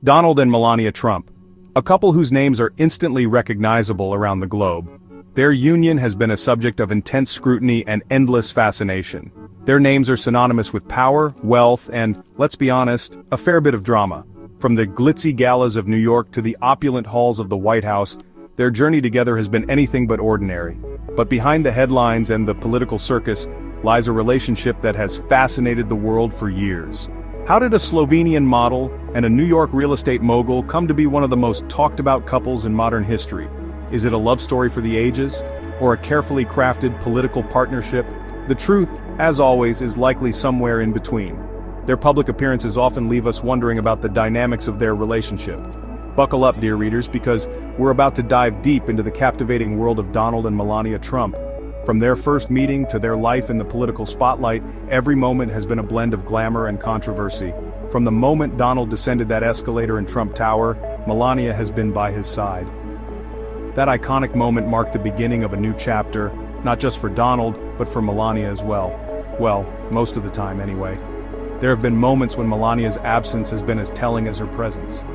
Donald and Melania Trump, a couple whose names are instantly recognizable around the globe. Their union has been a subject of intense scrutiny and endless fascination. Their names are synonymous with power, wealth, and, let's be honest, a fair bit of drama. From the glitzy galas of New York to the opulent halls of the White House, their journey together has been anything but ordinary. But behind the headlines and the political circus lies a relationship that has fascinated the world for years. How did a Slovenian model and a New York real estate mogul come to be one of the most talked about couples in modern history? Is it a love story for the ages? Or a carefully crafted political partnership? The truth, as always, is likely somewhere in between. Their public appearances often leave us wondering about the dynamics of their relationship. Buckle up, dear readers, because we're about to dive deep into the captivating world of Donald and Melania Trump. From their first meeting to their life in the political spotlight, every moment has been a blend of glamour and controversy. From the moment Donald descended that escalator in Trump Tower, Melania has been by his side. That iconic moment marked the beginning of a new chapter, not just for Donald, but for Melania as well. Well, most of the time anyway. There have been moments when Melania's absence has been as telling as her presence.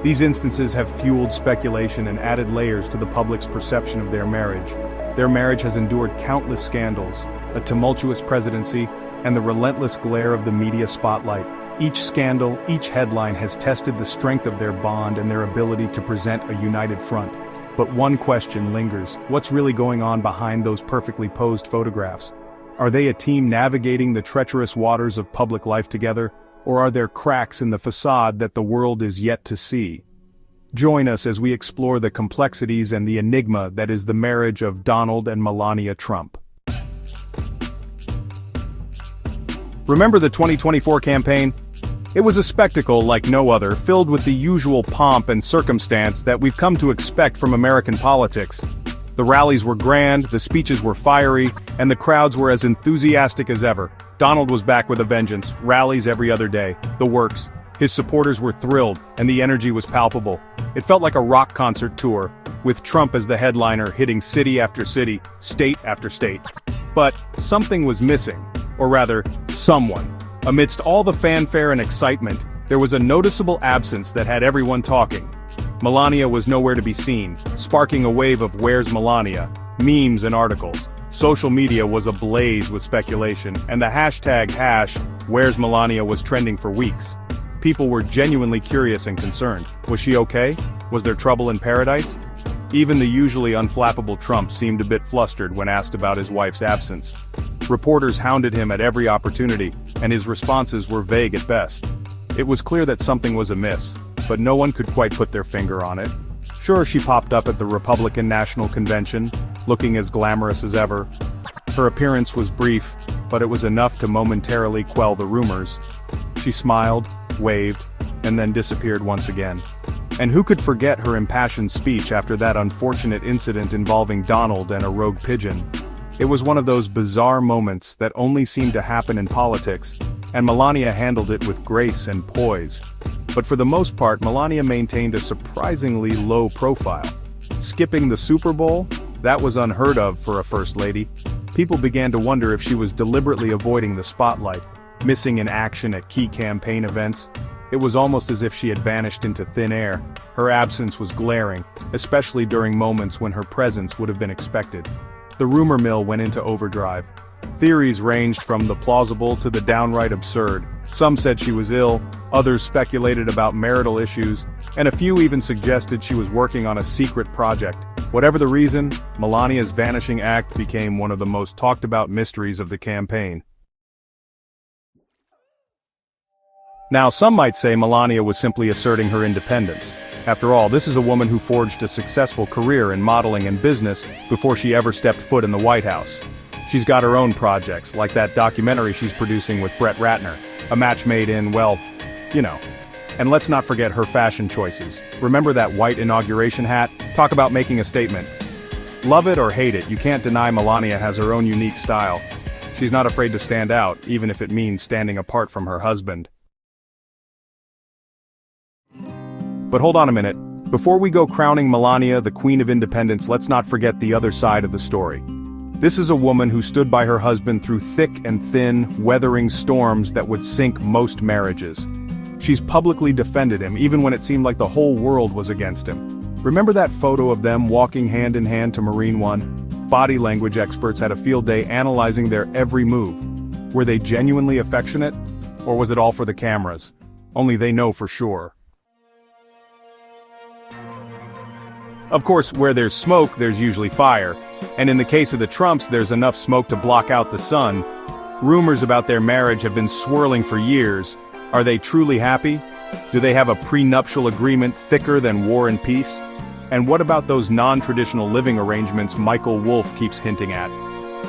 These instances have fueled speculation and added layers to the public's perception of their marriage. Their marriage has endured countless scandals, a tumultuous presidency, and the relentless glare of the media spotlight. Each scandal, each headline has tested the strength of their bond and their ability to present a united front. But one question lingers: what's really going on behind those perfectly posed photographs? Are they a team navigating the treacherous waters of public life together, or are there cracks in the facade that the world is yet to see? Join us as we explore the complexities and the enigma that is the marriage of Donald and Melania Trump. Remember the 2024 campaign? It was a spectacle like no other, filled with the usual pomp and circumstance that we've come to expect from American politics. The rallies were grand, the speeches were fiery, and the crowds were as enthusiastic as ever. Donald was back with a vengeance, rallies every other day, the works. His supporters were thrilled, and the energy was palpable. It felt like a rock concert tour, with Trump as the headliner hitting city after city, state after state. But something was missing, or rather, someone. Amidst all the fanfare and excitement, there was a noticeable absence that had everyone talking. Melania was nowhere to be seen, sparking a wave of "Where's Melania?" memes and articles. Social media was ablaze with speculation, and the hashtag #Where's Melania was trending for weeks. People were genuinely curious and concerned. Was she okay? Was there trouble in paradise? Even the usually unflappable Trump seemed a bit flustered when asked about his wife's absence. Reporters hounded him at every opportunity, and his responses were vague at best. It was clear that something was amiss, but no one could quite put their finger on it. Sure, she popped up at the Republican National Convention, looking as glamorous as ever. Her appearance was brief, but it was enough to momentarily quell the rumors. She smiled, waved, and then disappeared once again. And who could forget her impassioned speech after that unfortunate incident involving Donald and a rogue pigeon? It was one of those bizarre moments that only seem to happen in politics, and Melania handled it with grace and poise. But for the most part, Melania maintained a surprisingly low profile. Skipping the Super Bowl? That was unheard of for a first lady. People began to wonder if she was deliberately avoiding the spotlight, missing in action at key campaign events. It was almost as if she had vanished into thin air. Her absence was glaring, especially during moments when her presence would have been expected. The rumor mill went into overdrive. Theories ranged from the plausible to the downright absurd. Some said she was ill, others speculated about marital issues, and a few even suggested she was working on a secret project. Whatever the reason, Melania's vanishing act became one of the most talked about mysteries of the campaign. Now, some might say Melania was simply asserting her independence. After all, this is a woman who forged a successful career in modeling and business before she ever stepped foot in the White House. She's got her own projects, like that documentary she's producing with Brett Ratner, a match made in, well, you know. And let's not forget her fashion choices. Remember that white inauguration hat? Talk about making a statement. Love it or hate it, you can't deny Melania has her own unique style. She's not afraid to stand out, even if it means standing apart from her husband. But hold on a minute. Before we go crowning Melania the Queen of Independence, let's not forget the other side of the story. This is a woman who stood by her husband through thick and thin, weathering storms that would sink most marriages. She's publicly defended him even when it seemed like the whole world was against him. Remember that photo of them walking hand in hand to Marine One? Body language experts had a field day analyzing their every move. Were they genuinely affectionate? Or was it all for the cameras? Only they know for sure. Of course, where there's smoke, there's usually fire. And in the case of the Trumps, there's enough smoke to block out the sun. Rumors about their marriage have been swirling for years. Are they truly happy? Do they have a prenuptial agreement thicker than War and Peace? And what about those non-traditional living arrangements Michael Wolff keeps hinting at?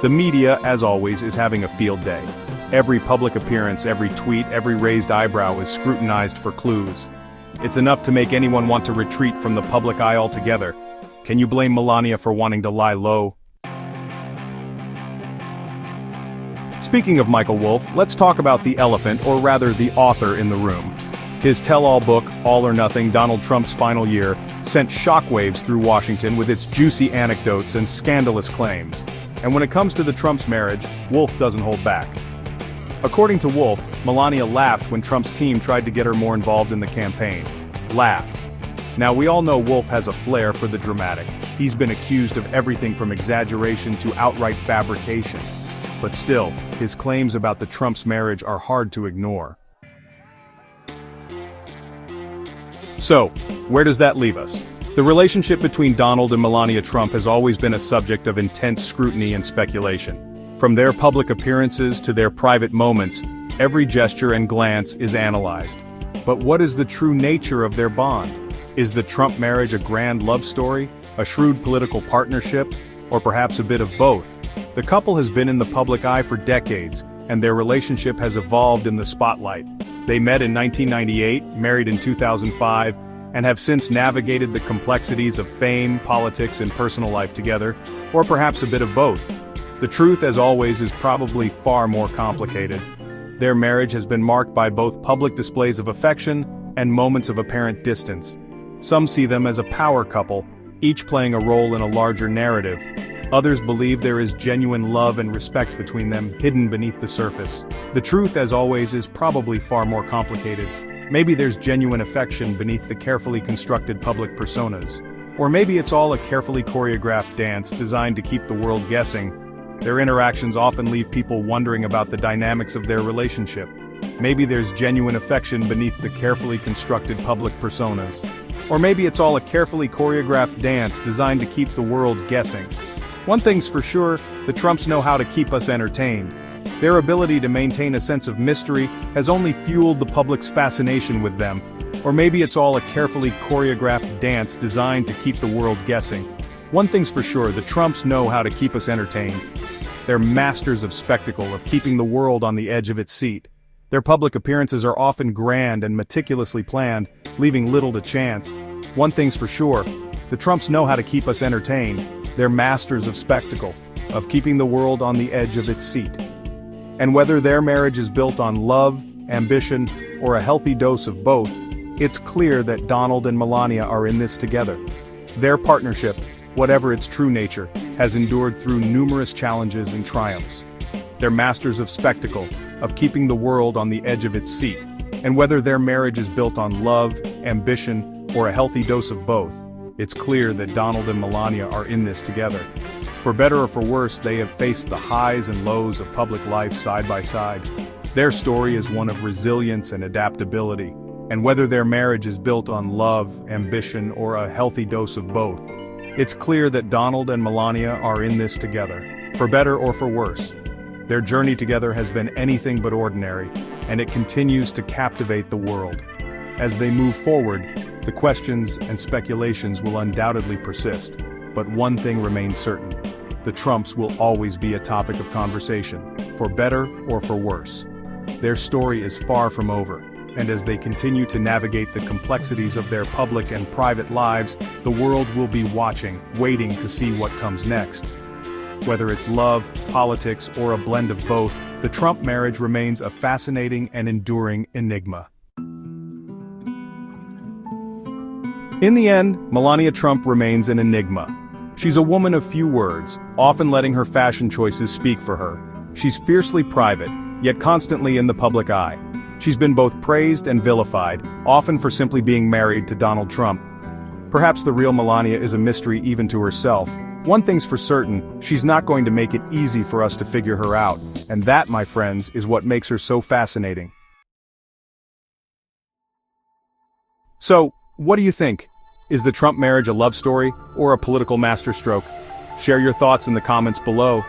The media, as always, is having a field day. Every public appearance, every tweet, every raised eyebrow is scrutinized for clues. It's enough to make anyone want to retreat from the public eye altogether. Can you blame Melania for wanting to lie low? Speaking of Michael Wolff, let's talk about the elephant, or rather the author in the room. His tell-all book, All or Nothing: Donald Trump's Final Year, sent shockwaves through Washington with its juicy anecdotes and scandalous claims. And when it comes to the Trump's marriage, Wolff doesn't hold back. According to Wolff, Melania laughed when Trump's team tried to get her more involved in the campaign. Laughed. Now we all know Wolff has a flair for the dramatic. He's been accused of everything from exaggeration to outright fabrication. But still, his claims about the Trump's marriage are hard to ignore. So, where does that leave us? The relationship between Donald and Melania Trump has always been a subject of intense scrutiny and speculation. From their public appearances to their private moments, every gesture and glance is analyzed. But what is the true nature of their bond? Is the Trump marriage a grand love story, a shrewd political partnership, or perhaps a bit of both? The couple has been in the public eye for decades, and their relationship has evolved in the spotlight. They met in 1998, married in 2005, and have since navigated the complexities of fame, politics, and personal life together, or perhaps a bit of both. The truth, as always, is probably far more complicated. Their marriage has been marked by both public displays of affection and moments of apparent distance. Some see them as a power couple, each playing a role in a larger narrative. Others believe there is genuine love and respect between them, hidden beneath the surface. The truth, as always, is probably far more complicated. Maybe there's genuine affection beneath the carefully constructed public personas. Or maybe it's all a carefully choreographed dance designed to keep the world guessing. Their interactions often leave people wondering about the dynamics of their relationship. Maybe there's genuine affection beneath the carefully constructed public personas. Or maybe it's all a carefully choreographed dance designed to keep the world guessing. One thing's for sure, the Trumps know how to keep us entertained. Their ability to maintain a sense of mystery has only fueled the public's fascination with them. Or maybe it's all a carefully choreographed dance designed to keep the world guessing. One thing's for sure, the Trumps know how to keep us entertained. They're masters of spectacle, of keeping the world on the edge of its seat. Their public appearances are often grand and meticulously planned, leaving little to chance. One thing's for sure, the Trumps know how to keep us entertained. They're masters of spectacle, of keeping the world on the edge of its seat. And whether their marriage is built on love, ambition, or a healthy dose of both, it's clear that Donald and Melania are in this together. Their partnership, whatever its true nature, has endured through numerous challenges and triumphs. They're masters of spectacle, of keeping the world on the edge of its seat. And whether their marriage is built on love, ambition, or a healthy dose of both, it's clear that Donald and Melania are in this together. For better or for worse, they have faced the highs and lows of public life side by side. Their story is one of resilience and adaptability. And whether their marriage is built on love, ambition, or a healthy dose of both, it's clear that Donald and Melania are in this together, for better or for worse. Their journey together has been anything but ordinary, and it continues to captivate the world. As they move forward, the questions and speculations will undoubtedly persist, but one thing remains certain: the Trumps will always be a topic of conversation, for better or for worse. Their story is far from over. And as they continue to navigate the complexities of their public and private lives, the world will be watching, waiting to see what comes next. Whether it's love, politics, or a blend of both, the Trump marriage remains a fascinating and enduring enigma. In the end, Melania Trump remains an enigma. She's a woman of few words, often letting her fashion choices speak for her. She's fiercely private, yet constantly in the public eye. She's been both praised and vilified, often for simply being married to Donald Trump. Perhaps the real Melania is a mystery even to herself. One thing's for certain, she's not going to make it easy for us to figure her out, and that, my friends, is what makes her so fascinating. So, what do you think? Is the Trump marriage a love story, or a political masterstroke? Share your thoughts in the comments below.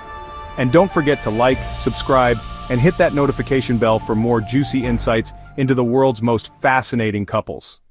And don't forget to like, subscribe, and hit that notification bell for more juicy insights into the world's most fascinating couples.